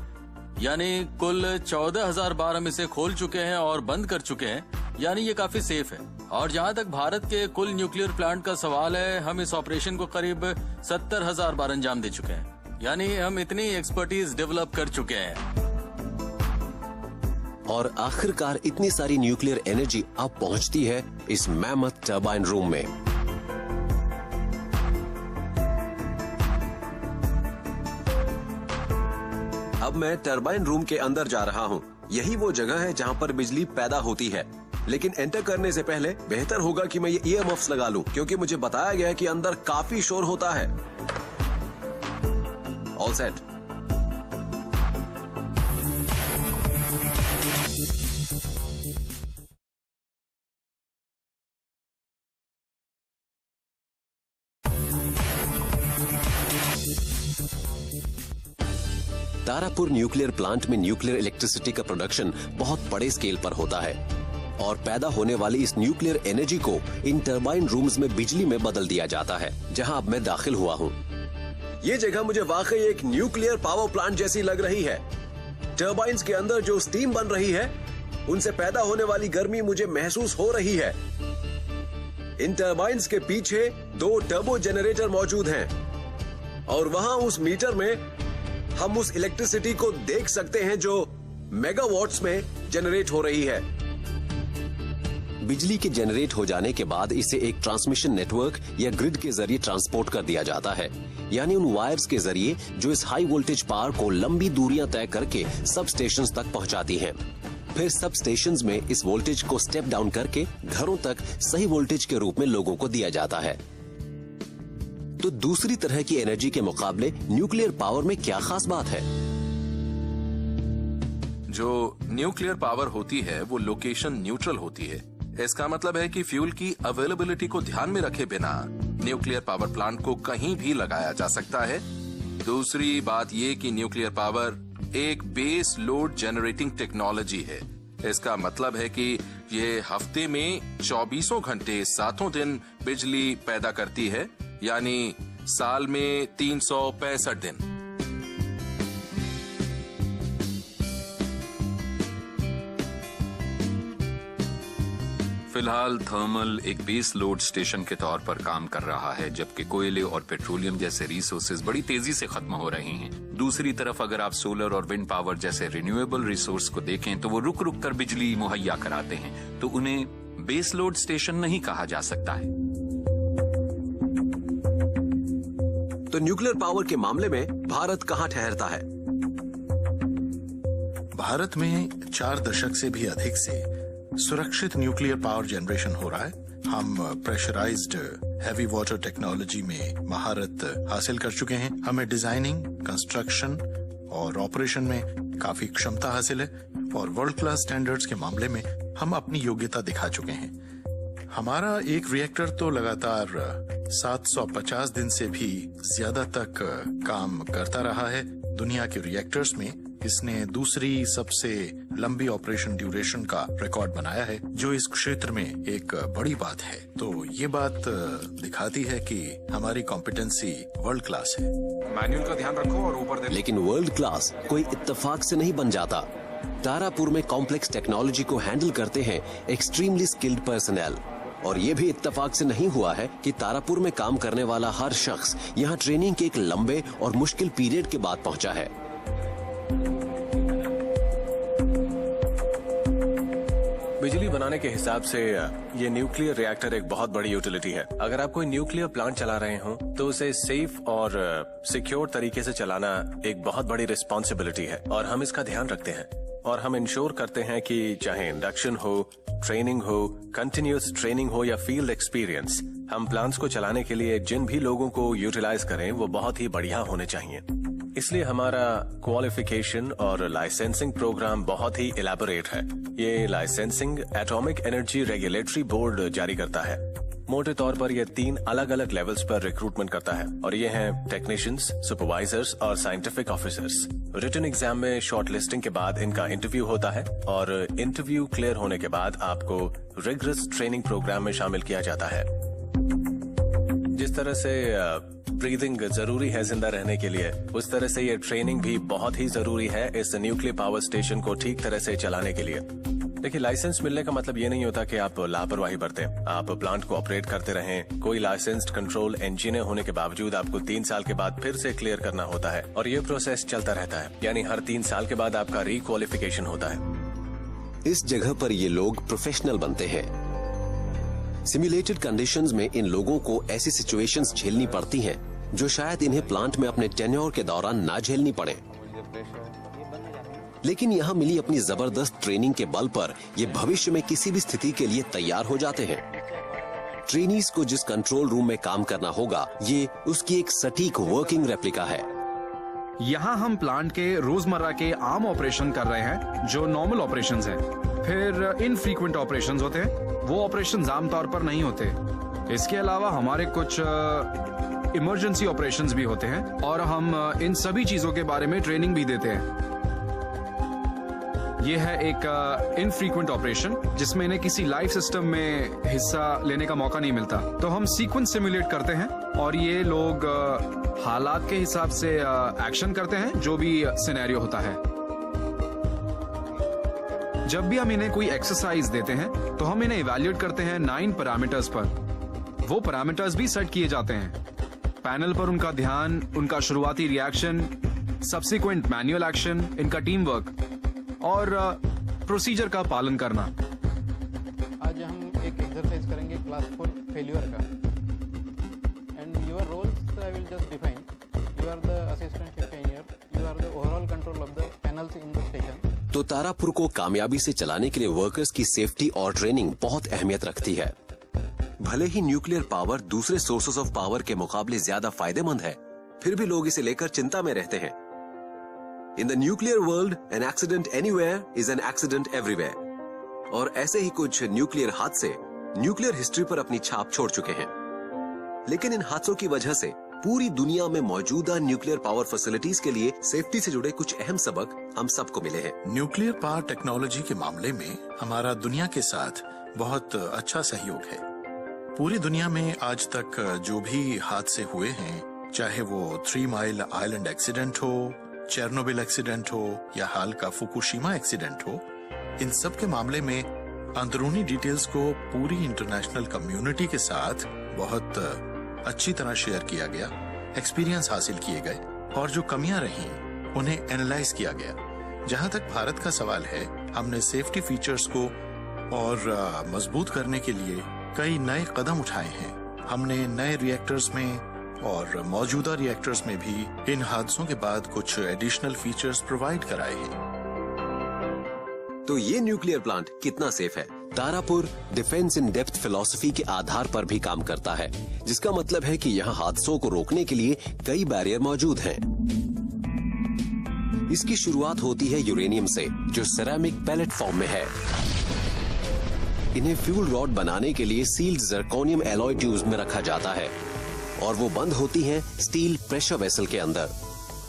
यानी कुल 14,000 बार हम इसे खोल चुके हैं और बंद कर चुके हैं, यानी ये काफी सेफ है। और जहाँ तक भारत के कुल न्यूक्लियर प्लांट का सवाल है, हम इस ऑपरेशन को करीब 70,000 बार अंजाम दे चुके हैं, यानी हम इतनी एक्सपर्टीज डेवलप कर चुके हैं। और आखिरकार इतनी सारी न्यूक्लियर एनर्जी अब पहुंचती है इस मैमथ टरबाइन रूम में। अब मैं टरबाइन रूम के अंदर जा रहा हूँ। यही वो जगह है जहाँ पर बिजली पैदा होती है, लेकिन एंटर करने से पहले बेहतर होगा कि मैं ये ईयरमफ्स लगा लूं, क्योंकि मुझे बताया गया है कि अंदर काफी शोर होता है। All set. Tarapur nuclear plant में न्यूक्लियर इलेक्ट्रिसिटी का प्रोडक्शन बहुत बड़े स्केल पर होता है और पैदा होने वाली इस न्यूक्लियर एनर्जी को इन टरबाइन रूम्स में बिजली में बदल दिया जाता है, जहां अब मैं दाखिल हुआ हूं। ये जगह मुझे वाकई एक न्यूक्लियर पावर प्लांट जैसी लग रही है। टरबाइन्स के अंदर जो स्टीम बन रही है, उनसे पैदा होने वाली गर्मी मुझे महसूस हो रही है। इन टरबाइन्स के पीछे 2 टर्बो जनरेटर मौजूद हैं और वहां उस मीटर में हम उस इलेक्ट्रिसिटी को देख सकते हैं जो मेगावाट्स में जनरेट हो रही है। बिजली के जनरेट हो जाने के बाद इसे एक ट्रांसमिशन नेटवर्क या ग्रिड के जरिए ट्रांसपोर्ट कर दिया जाता है, यानी उन वायर्स के जरिए जो इस हाई वोल्टेज पावर को लंबी दूरियां तय करके सब स्टेशंस तक पहुंचाती हैं। फिर सब स्टेशंस में इस वोल्टेज को स्टेप डाउन करके घरों तक सही वोल्टेज के रूप में लोगों को दिया जाता है। तो दूसरी तरह की एनर्जी के मुकाबले न्यूक्लियर पावर में क्या खास बात है? जो न्यूक्लियर पावर होती है वो लोकेशन न्यूट्रल होती है। इसका मतलब है कि फ्यूल की अवेलेबिलिटी को ध्यान में रखे बिना न्यूक्लियर पावर प्लांट को कहीं भी लगाया जा सकता है। दूसरी बात ये कि न्यूक्लियर पावर एक बेस लोड जनरेटिंग टेक्नोलॉजी है। इसका मतलब है कि ये हफ्ते में 24 घंटे 7 दिन बिजली पैदा करती है, यानी साल में 365 दिन। फिलहाल थर्मल एक बेस लोड स्टेशन के तौर पर काम कर रहा है, जबकि कोयले और पेट्रोलियम जैसे रिसोर्सेज बड़ी तेजी से खत्म हो रहे हैं। दूसरी तरफ अगर आप सोलर और विंड पावर जैसे रिन्यूएबल रिसोर्स को देखें तो वो रुक रुक कर बिजली मुहैया कराते हैं, तो उन्हें बेस लोड स्टेशन नहीं कहा जा सकता है। तो न्यूक्लियर पावर के मामले में भारत कहाँ ठहरता है? भारत में 4 दशक से भी अधिक से सुरक्षित न्यूक्लियर पावर जनरेशन हो रहा है। हम प्रेशराइज्ड हैवी वाटर टेक्नोलॉजी में महारत हासिल कर चुके हैं। हमें डिजाइनिंग, कंस्ट्रक्शन और ऑपरेशन में काफी क्षमता हासिल है और वर्ल्ड क्लास स्टैंडर्ड्स के मामले में हम अपनी योग्यता दिखा चुके हैं। हमारा एक रिएक्टर तो लगातार 750 दिन से भी ज्यादा तक काम करता रहा है। दुनिया के रिएक्टर्स में इसने दूसरी सबसे लंबी ऑपरेशन ड्यूरेशन का रिकॉर्ड बनाया है, जो इस क्षेत्र में एक बड़ी बात है। तो ये बात दिखाती है कि हमारी कॉम्पिटेंसी वर्ल्ड क्लास है। मैन्युअल का ध्यान रखो और ऊपर देखो। लेकिन वर्ल्ड क्लास कोई इत्तेफाक से नहीं बन जाता। तारापुर में कॉम्प्लेक्स टेक्नोलॉजी को हैंडल करते हैं एक्सट्रीमली स्किल्ड पर्सनल, और ये भी इत्तेफाक से नहीं हुआ है कि तारापुर में काम करने वाला हर शख्स यहाँ ट्रेनिंग के एक लंबे और मुश्किल पीरियड के बाद पहुंचा है। बिजली बनाने के हिसाब से ये न्यूक्लियर रिएक्टर एक बहुत बड़ी यूटिलिटी है। अगर आप कोई न्यूक्लियर प्लांट चला रहे हो तो उसे सेफ और सिक्योर तरीके से चलाना एक बहुत बड़ी रिस्पॉन्सिबिलिटी है और हम इसका ध्यान रखते हैं। और हम इंश्योर करते हैं कि चाहे इंडक्शन हो, ट्रेनिंग हो, कंटिन्यूअस ट्रेनिंग हो या फील्ड एक्सपीरियंस, हम प्लांट्स को चलाने के लिए जिन भी लोगों को यूटिलाइज करें वो बहुत ही बढ़िया होने चाहिए। इसलिए हमारा क्वालिफिकेशन और लाइसेंसिंग प्रोग्राम बहुत ही इलैबोरेट है। ये licensing atomic energy regulatory board जारी करता है। मोटे तौर पर ये 3 अलग अलग लेवल्स पर रिक्रूटमेंट करता है और ये हैं टेक्नीशियंस, सुपरवाइजर्स और साइंटिफिक ऑफिसर्स। रिटन एग्जाम में शॉर्ट लिस्टिंग के बाद इनका इंटरव्यू होता है और इंटरव्यू क्लियर होने के बाद आपको रिगरस ट्रेनिंग प्रोग्राम में शामिल किया जाता है। जिस तरह से ब्रीदिंग जरूरी है जिंदा रहने के लिए, उस तरह से ये ट्रेनिंग भी बहुत ही जरूरी है इस न्यूक्लियर पावर स्टेशन को ठीक तरह से चलाने के लिए। देखिए, लाइसेंस मिलने का मतलब ये नहीं होता कि आप लापरवाही बरतें। आप प्लांट को ऑपरेट करते रहें। कोई लाइसेंस्ड कंट्रोल इंजीनियर होने के बावजूद आपको 3 साल के बाद फिर से क्लियर करना होता है और ये प्रोसेस चलता रहता है, यानी हर 3 साल के बाद आपका रिक्वालिफिकेशन होता है। इस जगह पर ये लोग प्रोफेशनल बनते हैं। सिमुलेटेड कंडीशंस में इन लोगों को ऐसी सिचुएशंस झेलनी पड़ती हैं जो शायद इन्हें प्लांट में अपने टेन्योर के दौरान ना झेलनी पड़े, लेकिन यहाँ मिली अपनी जबरदस्त ट्रेनिंग के बल पर ये भविष्य में किसी भी स्थिति के लिए तैयार हो जाते हैं। ट्रेनीज को जिस कंट्रोल रूम में काम करना होगा, ये उसकी एक सटीक वर्किंग रेप्लिका है। यहाँ हम प्लांट के रोजमर्रा के आम ऑपरेशन कर रहे हैं जो नॉर्मल ऑपरेशंस हैं। फिर इनफ्रीक्वेंट ऑपरेशंस होते हैं, वो ऑपरेशंस आमतौर पर नहीं होते। इसके अलावा हमारे कुछ इमरजेंसी ऑपरेशंस भी होते हैं और हम इन सभी चीजों के बारे में ट्रेनिंग भी देते हैं। ये है एक इनफ्रीक्वेंट ऑपरेशन जिसमें इन्हें किसी लाइव सिस्टम में हिस्सा लेने का मौका नहीं मिलता, तो हम सीक्वेंस सिमुलेट करते हैं और ये लोग हालात के हिसाब से एक्शन करते हैं जो भी सिनेरियो होता है। जब भी हम इन्हें कोई एक्सरसाइज देते हैं तो हम इन्हें इवैल्यूएट करते हैं 9 पैरामीटर्स पर। वो पैरामीटर्स भी सेट किए जाते हैं। पैनल पर उनका ध्यान, उनका शुरुआती रिएक्शन, सब्सिक्वेंट मैनुअल एक्शन, इनका टीम वर्क और प्रोसीजर का पालन करना। आज हम एक एक्सरसाइज करेंगे क्लास 4 फेल्यूर का। And your roles I will just define. You are the assistant shift engineer, you are the overall control of the panels in the station. तो तारापुर को कामयाबी से चलाने के लिए वर्कर्स की सेफ्टी और ट्रेनिंग बहुत अहमियत रखती है। भले ही न्यूक्लियर पावर दूसरे सोर्सेस ऑफ पावर के मुकाबले ज्यादा फायदेमंद है, फिर भी लोग इसे लेकर चिंता में रहते हैं। In the nuclear world, an accident anywhere is an accident everywhere. और ऐसे ही कुछ न्यूक्लियर हादसे न्यूक्लियर हिस्ट्री पर अपनी छाप छोड़ चुके हैं। लेकिन इन हादसों की वजह से पूरी दुनिया में मौजूदा न्यूक्लियर पावर फैसिलिटीज के लिए सेफ्टी से जुड़े कुछ अहम सबक हम सबको मिले हैं। न्यूक्लियर पावर टेक्नोलॉजी के मामले में हमारा दुनिया के साथ बहुत अच्छा सहयोग है। पूरी दुनिया में आज तक जो भी हादसे हुए हैं, चाहे वो 3 माइल आइलैंड एक्सीडेंट हो, चेरनोबिल एक्सीडेंट हो या हाल का फुकुशिमा एक्सीडेंट हो, इन सब के मामले में अंदरूनी डिटेल्स को पूरी इंटरनेशनल कम्युनिटी के साथ बहुत अच्छी तरह शेयर किया गया, एक्सपीरियंस हासिल किए गए और जो कमियां रहीं उन्हें एनालाइज किया गया। जहां तक भारत का सवाल है, हमने सेफ्टी फीचर्स को और मजबूत करने के लिए कई नए कदम उठाए हैं। हमने नए रिएक्टर्स में और मौजूदा रिएक्टर्स में भी इन हादसों के बाद कुछ एडिशनल फीचर्स प्रोवाइड कराए हैं। तो ये न्यूक्लियर प्लांट कितना सेफ है? Tarapur defence in depth philosophy के आधार पर भी काम करता है, जिसका मतलब है कि यहाँ हादसों को रोकने के लिए कई बैरियर मौजूद हैं। इसकी शुरुआत होती है यूरेनियम से, जो सेरामिक पैलेट फॉर्म में है। इन्हें फ्यूल रॉड बनाने के लिए सील्ड जर्कोनियम एलॉय ट्यूब्स में रखा जाता है और वो बंद होती हैं स्टील प्रेशर वेसल के अंदर,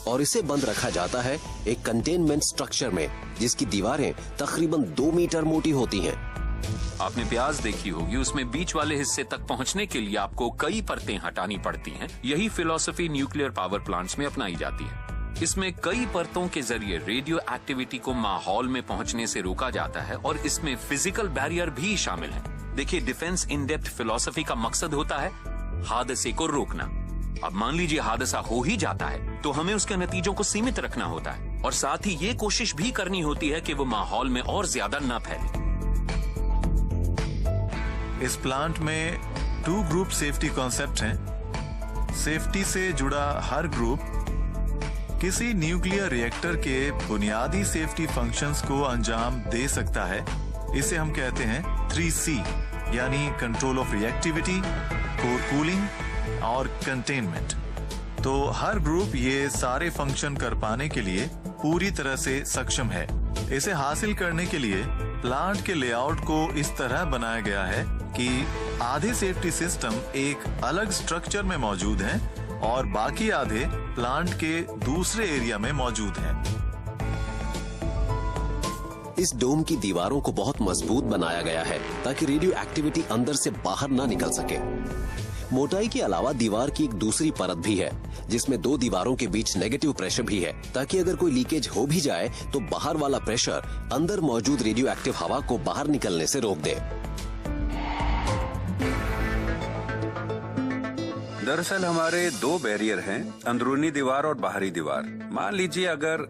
और इसे बंद रखा जाता है एक कंटेनमेंट स्ट्रक्चर में, जिसकी दीवारें तकरीबन 2 मीटर मोटी होती हैं। आपने प्याज देखी होगी, उसमें बीच वाले हिस्से तक पहुंचने के लिए आपको कई परतें हटानी पड़ती हैं। यही फिलॉसफी न्यूक्लियर पावर प्लांट्स में अपनाई जाती है। इसमें कई परतों के जरिए रेडियो एक्टिविटी को माहौल में पहुंचने से रोका जाता है और इसमें फिजिकल बैरियर भी शामिल है। देखिए, डिफेंस इन डेप्थ फिलॉसफी का मकसद होता है हादसे को रोकना। अब मान लीजिए हादसा हो ही जाता है तो हमें उसके नतीजों को सीमित रखना होता है और साथ ही ये कोशिश भी करनी होती है कि वो माहौल में और ज्यादा न फैले। इस प्लांट में 2 ग्रुप सेफ्टी कॉन्सेप्ट हैं। सेफ्टी से जुड़ा हर ग्रुप किसी न्यूक्लियर रिएक्टर के बुनियादी सेफ्टी फंक्शंस को अंजाम दे सकता है। इसे हम कहते हैं 3C, यानी control of reactivity, core cooling और कंटेनमेंट। तो हर ग्रुप ये सारे फंक्शन कर पाने के लिए पूरी तरह से सक्षम है। इसे हासिल करने के लिए प्लांट के लेआउट को इस तरह बनाया गया है कि आधे सेफ्टी सिस्टम एक अलग स्ट्रक्चर में मौजूद हैं और बाकी आधे प्लांट के दूसरे एरिया में मौजूद हैं। इस डोम की दीवारों को बहुत मजबूत बनाया गया है ताकि रेडियो एक्टिविटी अंदर से बाहर ना निकल सके। मोटाई के अलावा दीवार की एक दूसरी परत भी है जिसमें दो दीवारों के बीच नेगेटिव प्रेशर भी है, ताकि अगर कोई लीकेज हो भी जाए तो बाहर वाला प्रेशर अंदर मौजूद रेडियो एक्टिव हवा को बाहर निकलने से रोक दे। दरअसल हमारे दो बैरियर हैं, अंदरूनी दीवार और बाहरी दीवार। मान लीजिए अगर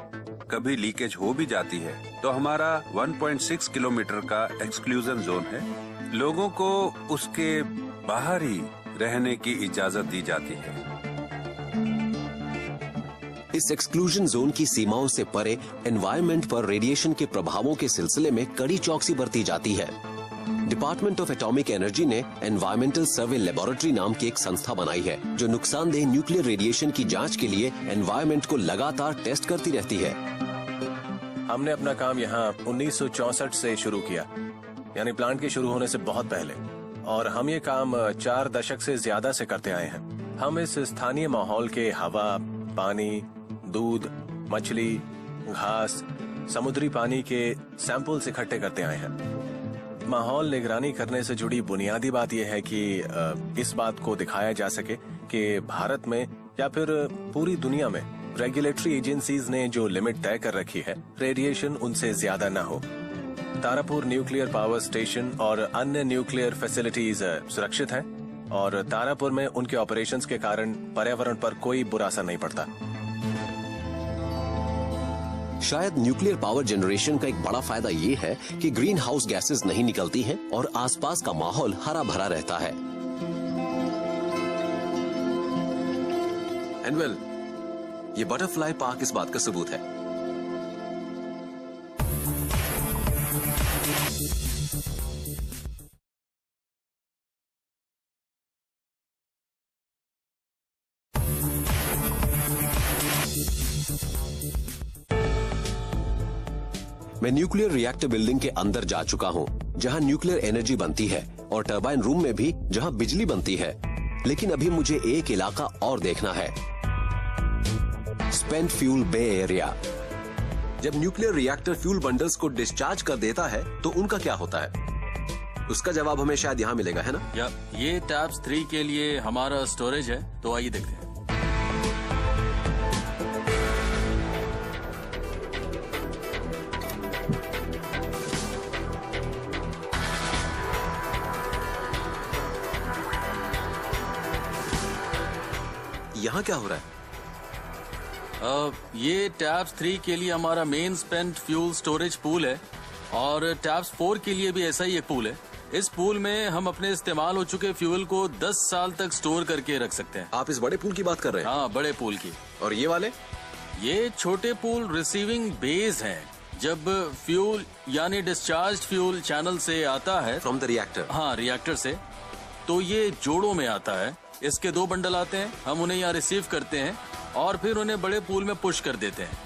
कभी लीकेज हो भी जाती है तो हमारा 1.6 किलोमीटर का एक्सक्लूजन जोन है। लोगों को उसके बाहर ही रहने की इजाजत दी जाती है। इस एक्सक्लूजन जोन की सीमाओं से परे एनवायरनमेंट पर रेडिएशन के प्रभावों के सिलसिले में कड़ी चौकसी बरती जाती है। डिपार्टमेंट ऑफ एटॉमिक एनर्जी ने एनवायरमेंटल सर्वे लेबोरेटरी नाम की एक संस्था बनाई है जो नुकसानदेह न्यूक्लियर रेडिएशन की जांच के लिए एनवायरनमेंट को लगातार टेस्ट करती रहती है। हमने अपना काम यहाँ 1964 से शुरू किया, यानी प्लांट के शुरू होने से बहुत पहले, और हम ये काम 4 दशक से ज्यादा से करते आए हैं। हम इस स्थानीय माहौल के हवा, पानी, दूध, मछली, घास, समुद्री पानी के सैंपल्स इकट्ठे करते आए हैं। माहौल निगरानी करने से जुड़ी बुनियादी बात यह है कि इस बात को दिखाया जा सके कि भारत में या फिर पूरी दुनिया में रेगुलेटरी एजेंसीज ने जो लिमिट तय कर रखी है, रेडिएशन उनसे ज्यादा न हो। तारापुर न्यूक्लियर पावर स्टेशन और अन्य न्यूक्लियर फैसिलिटीज सुरक्षित हैं और तारापुर में उनके ऑपरेशंस के कारण पर्यावरण पर कोई बुरा असर नहीं पड़ता। शायद न्यूक्लियर पावर जनरेशन का एक बड़ा फायदा ये है कि ग्रीन हाउस गैसेस नहीं निकलती हैं और आसपास का माहौल हरा भरा रहता है। एंड वेल, ये बटरफ्लाई पार्क इस बात का सबूत है। मैं न्यूक्लियर रिएक्टर बिल्डिंग के अंदर जा चुका हूं, जहां न्यूक्लियर एनर्जी बनती है, और टरबाइन रूम में भी, जहां बिजली बनती है। लेकिन अभी मुझे एक इलाका और देखना है, स्पेंट फ्यूल बे एरिया। जब न्यूक्लियर रिएक्टर फ्यूल बंडल्स को डिस्चार्ज कर देता है तो उनका क्या होता है? उसका जवाब हमें शायद यहाँ मिलेगा, है ना? या ये टैप्स 3 के लिए हमारा स्टोरेज है, तो आइए देखते हैं। यहाँ क्या हो रहा है? ये टैप्स 3 के लिए हमारा main spent fuel storage pool है, और टैप्स 4 के लिए भी ऐसा ही एक पूल है। इस पूल में हम अपने इस्तेमाल हो चुके फ्यूल को 10 साल तक स्टोर करके रख सकते हैं। आप इस बड़े पूल की बात कर रहे हैं? हाँ, बड़े पूल की। और ये वाले? ये छोटे पूल रिसीविंग बेस हैं। जब फ्यूल यानी डिस्चार्ज फ्यूल चैनल से आता है फ्रॉम द रिएक्टर, हाँ रिएक्टर से, तो ये जोड़ों में आता है। इसके 2 बंडल आते हैं, हम उन्हें यहाँ रिसीव करते हैं और फिर उन्हें बड़े पूल में पुश कर देते हैं।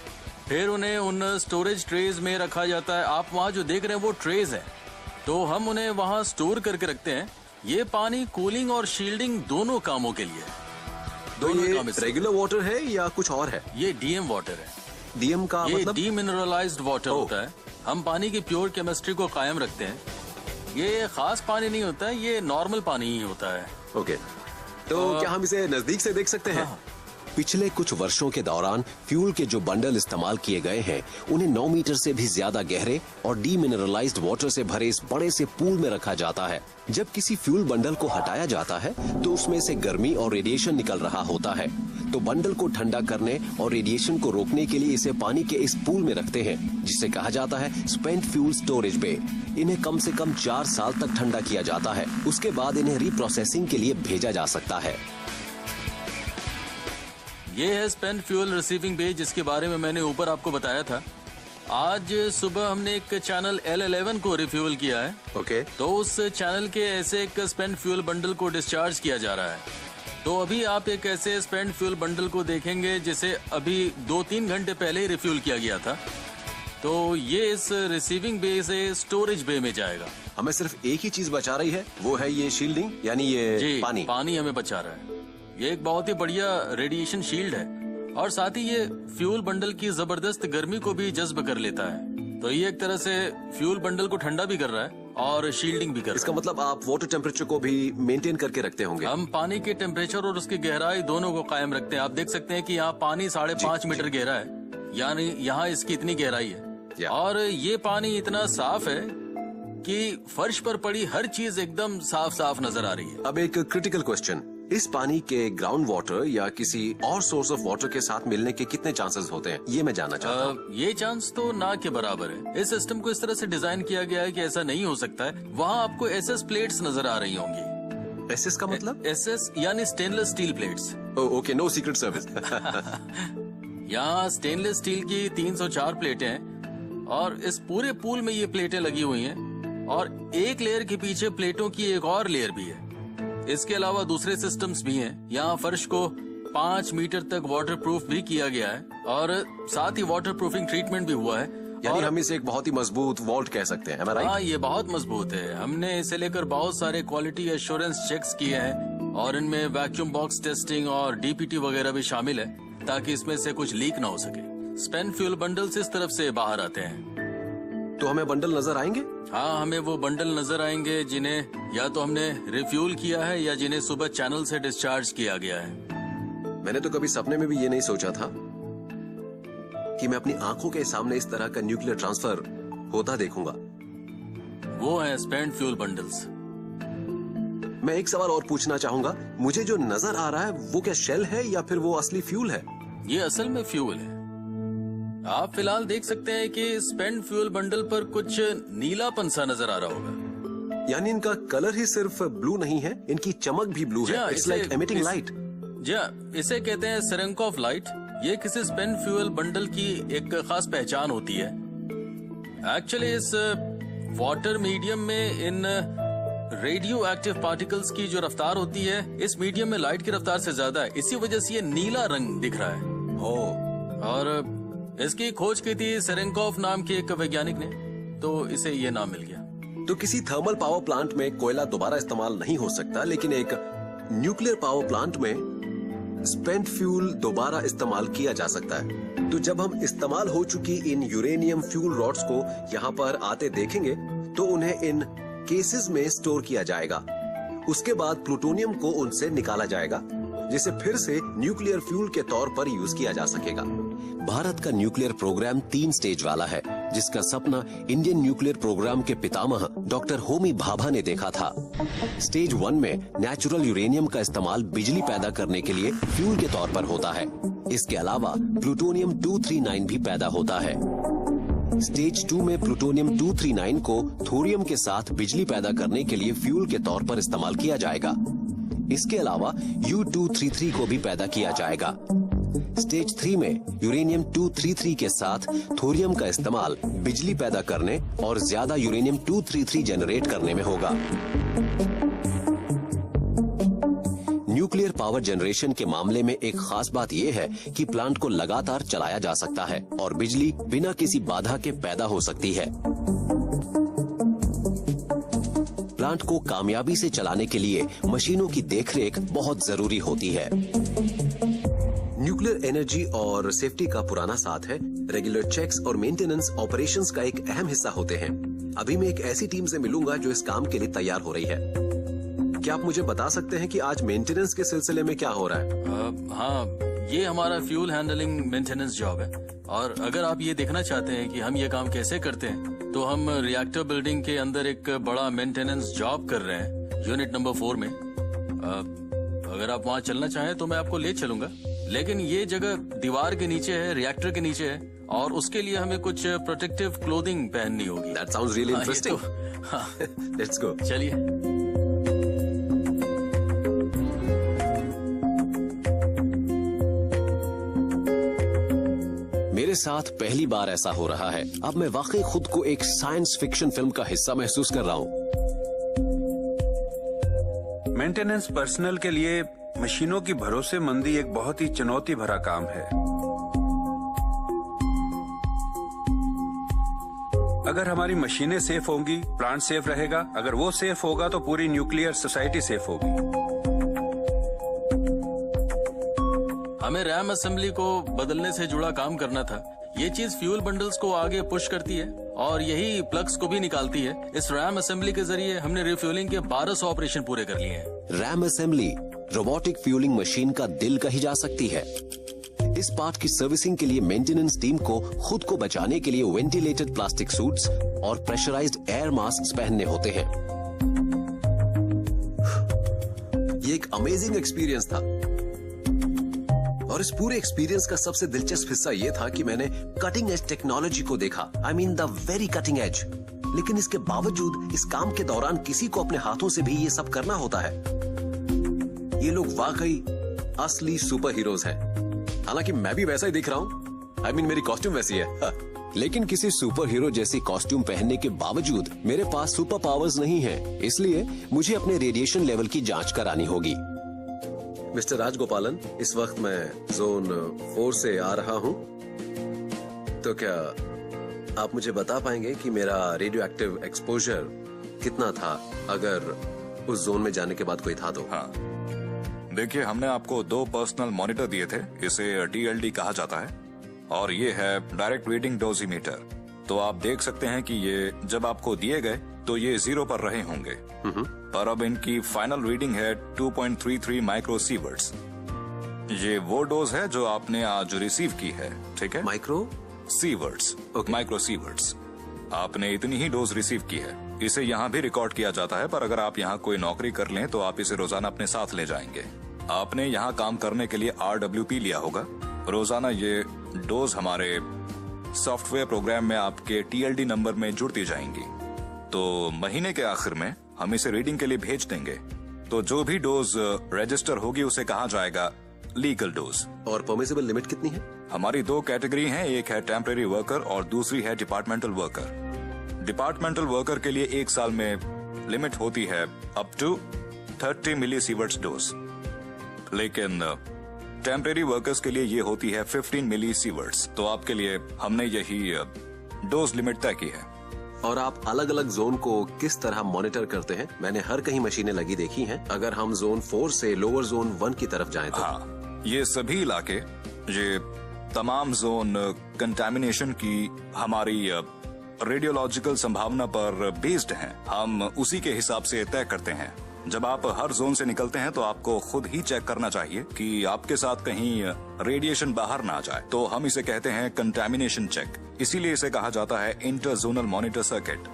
फिर उन्हें उन स्टोरेज ट्रेज में रखा जाता है। आप वहाँ जो देख रहे हैं वो ट्रेज है, तो हम उन्हें वहाँ स्टोर करके रखते हैं। ये पानी कूलिंग और शील्डिंग दोनों कामों के लिए। तो ये रेगुलर वाटर है या कुछ और है? ये डीएम वाटर है। डीएम का मतलब? डीमिनरलाइज्ड वाटर होता है। हम पानी की प्योर केमिस्ट्री को कायम रखते हैं। ये खास पानी नहीं होता है, ये नॉर्मल पानी ही होता है। ओके, तो क्या हम इसे नजदीक से देख सकते हैं? हाँ। पिछले कुछ वर्षों के दौरान फ्यूल के जो बंडल इस्तेमाल किए गए हैं उन्हें 9 मीटर से भी ज्यादा गहरे और डीमिनरलाइज्ड वाटर से भरे इस बड़े से पूल में रखा जाता है। जब किसी फ्यूल बंडल को हटाया जाता है तो उसमें से गर्मी और रेडिएशन निकल रहा होता है, तो बंडल को ठंडा करने और रेडिएशन को रोकने के लिए इसे पानी के इस पूल में रखते हैं, जिसे कहा जाता है स्पेंट फ्यूल स्टोरेज बे। इन्हें कम से कम 4 साल तक ठंडा किया जाता है, उसके बाद इन्हें रीप्रोसेसिंग के लिए भेजा जा सकता है। ये है स्पेंट फ्यूल रिसीविंग बे, जिसके बारे में मैंने ऊपर आपको बताया था। आज सुबह हमने एक चैनल L11 को रिफ्यूल किया है। ओके। तो उस चैनल के ऐसे एक स्पेंट फ्यूल बंडल को डिस्चार्ज किया जा रहा है। तो अभी आप एक ऐसे स्पेंट फ्यूल बंडल को देखेंगे जिसे अभी 2-3 घंटे पहले ही रिफ्यूल किया गया था। तो ये इस रिसीविंग बे से स्टोरेज बे में जाएगा। हमें सिर्फ एक ही चीज बचा रही है, वो है ये शील्डिंग, यानी ये जी, पानी हमें बचा रहा है। ये एक बहुत ही बढ़िया रेडिएशन शील्ड है और साथ ही ये फ्यूल बंडल की जबरदस्त गर्मी को भी जज्ब कर लेता है। तो ये एक तरह से फ्यूल बंडल को ठंडा भी कर रहा है और शील्डिंग भी कर रहा है। इसका मतलब आप वाटर टेम्परेचर को भी मेंटेन करके रखते होंगे। हम पानी के टेम्परेचर और उसकी गहराई दोनों को कायम रखते हैं। आप देख सकते हैं कि यहाँ पानी 5.5 मीटर गहरा है, यानी यहाँ इसकी इतनी गहराई है। और ये पानी इतना साफ है कि फर्श पर पड़ी हर चीज एकदम साफ साफ नजर आ रही है। अब एक क्रिटिकल क्वेश्चन, इस पानी के ग्राउंड वाटर या किसी और सोर्स ऑफ वाटर के साथ मिलने के कितने चांसेस होते हैं, ये मैं जानना चाहता हूँ। ये चांस तो ना के बराबर है। इस सिस्टम को इस तरह से डिजाइन किया गया है कि ऐसा नहीं हो सकता है। वहाँ आपको SS प्लेट्स नजर आ रही होंगी। SS का मतलब? SS यानी stainless steel plates. Okay, no secret service. यहाँ स्टेनलेस स्टील की 304 प्लेटें हैं और इस पूरे पूल में ये प्लेटें लगी हुई हैं और एक लेयर के पीछे प्लेटों की एक और लेयर भी है। इसके अलावा दूसरे सिस्टम्स भी हैं। यहाँ फर्श को 5 मीटर तक वाटरप्रूफ भी किया गया है और साथ ही वाटरप्रूफिंग ट्रीटमेंट भी हुआ है। यानी हम इसे एक बहुत ही मजबूत वॉल्ट कह सकते हैं, right? हाँ, ये बहुत मजबूत है। हमने इसे लेकर बहुत सारे क्वालिटी एश्योरेंस चेक्स किए हैं और इनमें वैक्यूम बॉक्स टेस्टिंग और DPT वगैरह भी शामिल है ताकि इसमें से कुछ लीक ना हो सके। स्पेंट फ्यूल बंडल्स इस तरफ से बाहर आते हैं। तो हमें बंडल नजर आएंगे? हाँ, हमें वो बंडल नजर आएंगे जिन्हें या तो हमने रिफ्यूल किया है या जिन्हें सुबह चैनल से डिस्चार्ज किया गया है। मैंने तो कभी सपने में भी ये नहीं सोचा था कि मैं अपनी आंखों के सामने इस तरह का न्यूक्लियर ट्रांसफर होता देखूंगा। वो है स्पेंट फ्यूल बंडल्स। मैं एक सवाल और पूछना चाहूंगा, मुझे जो नजर आ रहा है वो क्या शेल है या फिर वो असली फ्यूल है? ये असल में फ्यूल है। आप फिलहाल देख सकते हैं कि स्पेंट फ्यूल बंडल पर कुछ नीलापन सा नजर आ रहा होगा। यानी इनका कलर ही सिर्फ ब्लू नहीं है, इनकी चमक भी ब्लू है। It's like emitting light. जी, इसे कहते हैं सेरेंकोफ लाइट। ये किसी स्पेंट फ्यूल बंडल की एक खास पहचान होती है। एक्चुअली इस वाटर मीडियम में इन रेडियो एक्टिव पार्टिकल्स की जो रफ्तार होती है इस मीडियम में लाइट की रफ्तार से ज्यादा है। इसी वजह से ये नीला रंग दिख रहा है। और इसकी खोज की थी सेरेंकोफ नाम के एक वैज्ञानिक ने, तो इसे ये नाम मिल गया। तो किसी थर्मल पावर प्लांट में कोयला दोबारा इस्तेमाल नहीं हो सकता, लेकिन एक न्यूक्लियर पावर प्लांट में स्पेंट फ्यूल दोबारा इस्तेमाल किया जा सकता है। तो जब हम इस्तेमाल हो चुकी इन यूरेनियम फ्यूल रॉड्स को यहाँ पर आते देखेंगे तो उन्हें इन केसेस में स्टोर किया जाएगा। उसके बाद प्लूटोनियम को उनसे निकाला जाएगा, जिसे फिर से न्यूक्लियर फ्यूल के तौर पर यूज किया जा सकेगा। भारत का न्यूक्लियर प्रोग्राम 3 स्टेज वाला है, जिसका सपना इंडियन न्यूक्लियर प्रोग्राम के पितामह डॉक्टर होमी भाभा ने देखा था। स्टेज 1 में नेचुरल यूरेनियम का इस्तेमाल बिजली पैदा करने के लिए फ्यूल के तौर पर होता है। इसके अलावा प्लूटोनियम 239 भी पैदा होता है। स्टेज 2 में प्लूटोनियम 239 को थोरियम के साथ बिजली पैदा करने के लिए फ्यूल के तौर पर इस्तेमाल किया जाएगा। इसके अलावा U233 को भी पैदा किया जाएगा। स्टेज 3 में यूरेनियम 233 के साथ थोरियम का इस्तेमाल बिजली पैदा करने और ज्यादा यूरेनियम 233 जनरेट करने में होगा। न्यूक्लियर पावर जनरेशन के मामले में एक खास बात यह है कि प्लांट को लगातार चलाया जा सकता है और बिजली बिना किसी बाधा के पैदा हो सकती है। प्लांट को कामयाबी से चलाने के लिए मशीनों की देखरेख बहुत जरूरी होती है। न्यूक्लियर एनर्जी और सेफ्टी का पुराना साथ है। रेगुलर चेक्स और मेंटेनेंस ऑपरेशंस का एक अहम हिस्सा होते हैं। अभी मैं एक ऐसी टीम से मिलूंगा जो इस काम के लिए तैयार हो रही है। क्या आप मुझे बता सकते हैं कि आज मेंटेनेंस के सिलसिले में क्या हो रहा है? हाँ, ये हमारा फ्यूल हैंडलिंग मेंटेनेंस जॉब है और अगर आप ये देखना चाहते हैं कि हम ये काम कैसे करते हैं तो हम रिएक्टर बिल्डिंग के अंदर एक बड़ा मेंटेनेंस जॉब कर रहे हैं यूनिट नंबर 4 में। अगर आप वहाँ चलना चाहें तो मैं आपको ले चलूंगा, लेकिन ये जगह दीवार के नीचे है, रिएक्टर के नीचे है और उसके लिए हमें कुछ प्रोटेक्टिव क्लोथिंग पहननी होगी। That sounds really interesting. Let's go. चलिए। मेरे साथ पहली बार ऐसा हो रहा है। अब मैं वाकई खुद को एक साइंस फिक्शन फिल्म का हिस्सा महसूस कर रहा हूँ। मेंटेनेंस पर्सनल के लिए मशीनों की भरोसेमंदी एक बहुत ही चुनौती भरा काम है। अगर हमारी मशीनें सेफ होंगी, प्लांट सेफ रहेगा। अगर वो सेफ होगा तो पूरी न्यूक्लियर सोसाइटी सेफ होगी। हमें रैम असेंबली को बदलने से जुड़ा काम करना था। ये चीज फ्यूल बंडल्स को आगे पुश करती है और यही प्लग्स को भी निकालती है। इस रैम असेंबली के जरिए हमने रिफ्यूलिंग के 1200 ऑपरेशन पूरे कर लिए हैं। RAM assembly robotic fuelling machine का दिल कही जा सकती है। इस पार्ट की सर्विसिंग के लिए मेंटेनेंस टीम को खुद को बचाने के लिए वेंटिलेटेड प्लास्टिक सूट्स और प्रेशराइज्ड एयर मास्क पहनने होते हैं। ये एक अमेजिंग एक्सपीरियंस था और इस पूरे एक्सपीरियंस का सबसे दिलचस्प हिस्सा यह था कि मैंने कटिंग एज टेक्नोलॉजी को देखा। I mean the very cutting edge. लेकिन इसके बावजूद इस काम के दौरान किसी को अपने हाथों से भी ये सब करना होता है। ये लोग वाकई असली सुपर हीरोज हैं। हालांकि मैं भी वैसा ही दिख रहा हूँ। आई मीन मेरी कॉस्ट्यूम वैसी है। लेकिन किसी सुपर हीरो जैसी कॉस्ट्यूम पहनने के बावजूद मेरे पास सुपर पावर्स नहीं है। इसलिए मुझे अपने रेडिएशन लेवल की जांच करानी होगी। मिस्टर राजगोपालन, इस वक्त मैं जोन 4 से आ रहा हूं। तो क्या आप मुझे बता पाएंगे कि मेरा रेडियो एक्टिव एक्सपोजर कितना था अगर उस जोन में जाने के बाद कोई था तो? हाँ, देखिए, हमने आपको 2 पर्सनल मॉनिटर दिए थे। इसे TLD कहा जाता है और ये है डायरेक्ट रीडिंग डोजीमीटर। तो आप देख सकते हैं कि ये जब आपको दिए गए तो ये 0 पर रहे होंगे, पर अब इनकी फाइनल रीडिंग है 2.33 माइक्रो सीवर्ट्स। ये वो डोज है जो आपने आज रिसीव की है, ठीक है? Micro sieverts, micro sieverts. आपने इतनी ही डोज रिसीव की है। इसे यहाँ भी रिकॉर्ड किया जाता है, पर अगर आप यहाँ कोई नौकरी कर लें तो आप इसे रोजाना अपने साथ ले जाएंगे। आपने यहाँ काम करने के लिए RWP लिया होगा। रोजाना ये डोज हमारे सॉफ्टवेयर प्रोग्राम में आपके TLD नंबर में जुड़ती जाएंगी। तो महीने के आखिर में हम इसे रीडिंग के लिए भेज देंगे। तो जो भी डोज रजिस्टर होगी उसे कहा जाएगा लीगल डोज। और परमिसिबल लिमिट कितनी है? हमारी 2 कैटेगरी हैं, एक है टेम्परेरी वर्कर और दूसरी है डिपार्टमेंटल वर्कर। डिपार्टमेंटल वर्कर के लिए 1 साल में लिमिट होती है अप टू 30 मिली सीवर्ट्स डोज, लेकिन टेम्परेरी वर्कर्स के लिए ये होती है 15 मिली सीवर्ट्स। तो आपके लिए हमने यही डोज लिमिट तय की है। और आप अलग अलग जोन को किस तरह मॉनिटर करते हैं? मैंने हर कहीं मशीनें लगी देखी हैं। अगर हम जोन 4 से लोअर जोन 1 की तरफ जाएं तो? हाँ, ये सभी इलाके, ये तमाम जोन कंटामिनेशन की हमारी रेडियोलॉजिकल संभावना पर बेस्ड हैं। हम उसी के हिसाब से तय करते हैं। जब आप हर जोन से निकलते हैं तो आपको खुद ही चेक करना चाहिए कि आपके साथ कहीं रेडिएशन बाहर ना आ जाए। तो हम इसे कहते हैं कंटामिनेशन चेक। इसीलिए इसे कहा जाता है इंटर जोनल मॉनिटर सर्किट।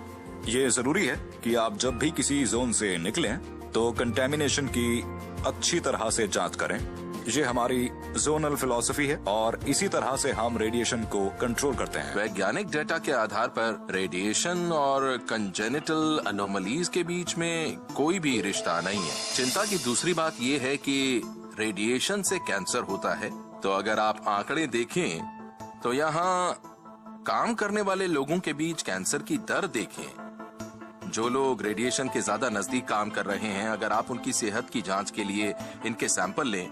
ये जरूरी है कि आप जब भी किसी जोन से निकलें तो कंटामिनेशन की अच्छी तरह से जांच करें। ये हमारी जोनल फिलॉसफी है और इसी तरह से हम रेडिएशन को कंट्रोल करते हैं। वैज्ञानिक डेटा के आधार पर रेडिएशन और कंजेनिटल अनोमलीज के बीच में कोई भी रिश्ता नहीं है। चिंता की दूसरी बात ये है कि रेडिएशन से कैंसर होता है। तो अगर आप आंकड़े देखें तो यहाँ काम करने वाले लोगों के बीच कैंसर की दर देखें। जो लोग रेडिएशन के ज्यादा नजदीक काम कर रहे हैं, अगर आप उनकी सेहत की जांच के लिए इनके सैंपल लें,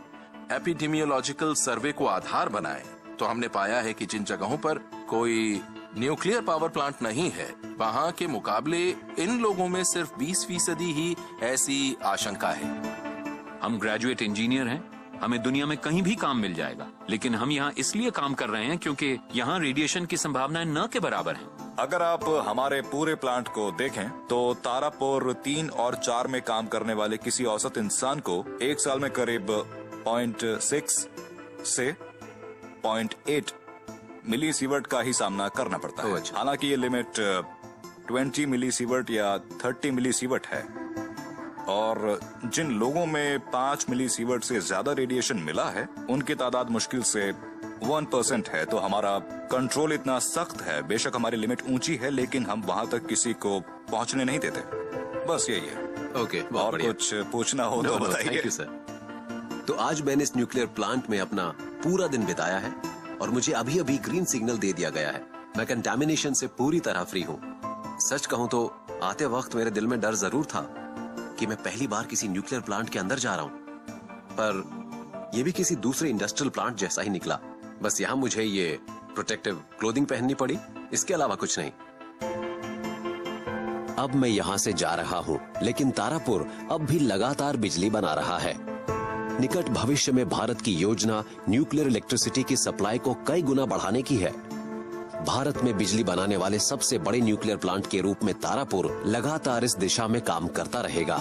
एपिडेमियोलॉजिकल सर्वे को आधार बनाएं, तो हमने पाया है कि जिन जगहों पर कोई न्यूक्लियर पावर प्लांट नहीं है, वहां के मुकाबले इन लोगों में सिर्फ 20% ही ऐसी आशंका है। हम ग्रेजुएट इंजीनियर हैं, हमें दुनिया में कहीं भी काम मिल जाएगा, लेकिन हम यहाँ इसलिए काम कर रहे हैं क्योंकि यहाँ रेडिएशन की संभावनाएं न के बराबर हैं। अगर आप हमारे पूरे प्लांट को देखें तो तारापुर 3 और 4 में काम करने वाले किसी औसत इंसान को 1 साल में करीब 0.6 से 0.8 मिली सीवर्ट का ही सामना करना पड़ता है। हालांकि ये लिमिट 20 मिली सीवर्ट या 30 मिली सीवर्ट है और जिन लोगों में 5 मिली सीवर्ट से ज्यादा रेडिएशन मिला है उनकी तादाद मुश्किल से 1% है। तो हमारा कंट्रोल इतना सख्त है, बेशक हमारी लिमिट ऊंची है, लेकिन हम वहां तक किसी को पहुंचने नहीं देते। बस यही है। ओके, और कुछ पूछना हो तो बताइए। Thank you sir. तो आज मैंने इस न्यूक्लियर प्लांट में अपना पूरा दिन बिताया है और मुझे अभी अभी ग्रीन सिग्नल दे दिया गया है। मैं कंटामिनेशन से पूरी तरह फ्री हूँ। सच कहूँ तो आते वक्त मेरे दिल में डर जरूर था कि मैं पहली बार किसी न्यूक्लियर प्लांट के अंदर जा रहा हूँ, पर यह भी किसी दूसरे इंडस्ट्रियल प्लांट जैसा ही निकला। बस यहाँ मुझे ये प्रोटेक्टिव क्लोथिंग पहननी पड़ी, इसके अलावा कुछ नहीं। अब मैं यहाँ से जा रहा हूँ, लेकिन तारापुर अब भी लगातार बिजली बना रहा है। निकट भविष्य में भारत की योजना न्यूक्लियर इलेक्ट्रिसिटी की सप्लाई को कई गुना बढ़ाने की है। भारत में बिजली बनाने वाले सबसे बड़े न्यूक्लियर प्लांट के रूप में तारापुर लगातार इस दिशा में काम करता रहेगा।